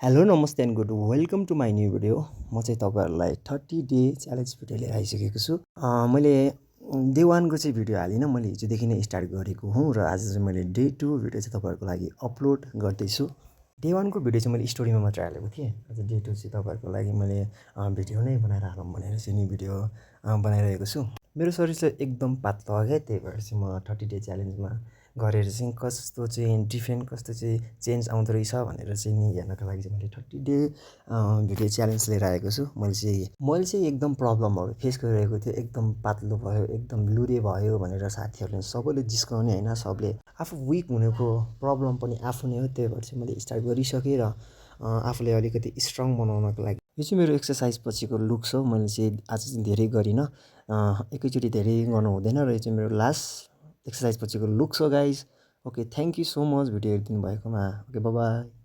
Hello नमस्ते and good welcome to my new video. म चाहिँ तपाईँहरूलाई 30 डे च्यालेन्ज भिडियो लिएर आइसकेको छु। मैले डे 1 को चाहिँ भिडियो हालिनँ, मैले हिजोदेखि नै स्टार्ट गरेको हुँ र आज चाहिँ मैले डे 2 भिडियो चाहिँ तपाईँहरूको लागि अपलोड गर्दैछु। डे 1 को भिडियो चाहिँ मैले स्टोरीमा मात्र हालेको थिएँ। आज डे 2 चाहिँ तपाईँहरूको लागि मैले भिडियो नै बनाएर हालौँ भनेर चाहिँ नि भिडियो बनाइरहेको छु। मेरो शरीर चाहिँ एकदम पातलो क्या, त्यही भएर चाहिँ म 30 डे च्यालेन्जमा गरेर चाहिँ कस्तो चाहिँ डिफ्रेन्ट कस्तो चाहिँ चेन्ज आउँदो रहेछ भनेर चाहिँ नि हेर्नको लागि चाहिँ मैले 30 डे भिडियो च्यालेन्ज लिएर आएको छु। मैले चाहिँ एकदम प्रब्लमहरू फेस गरिरहेको थिएँ। एकदम पातलो भयो, एकदम लुरे भयो भनेर साथीहरूले सबैले जिस्काउने होइन, सबले आफू विक हुनुको प्रब्लम पनि आफू नै हो। त्यही भएर चाहिँ मैले स्टार्ट गरिसकेँ र आफूलाई अलिकति स्ट्रङ बनाउनको लागि यो चाहिँ मेरो एक्सर्साइज पछिको लुक्स हो। मैले चाहिँ आज चाहिँ धेरै गरिनँ, एकैचोटि धेरै गर्नु हुँदैन र यो चाहिँ मेरो लास्ट एक्सर्साइज पछिको लुक्स हो guys. Okay, thank you so much video हेरिदिनु भएकोमा। Okay, by by.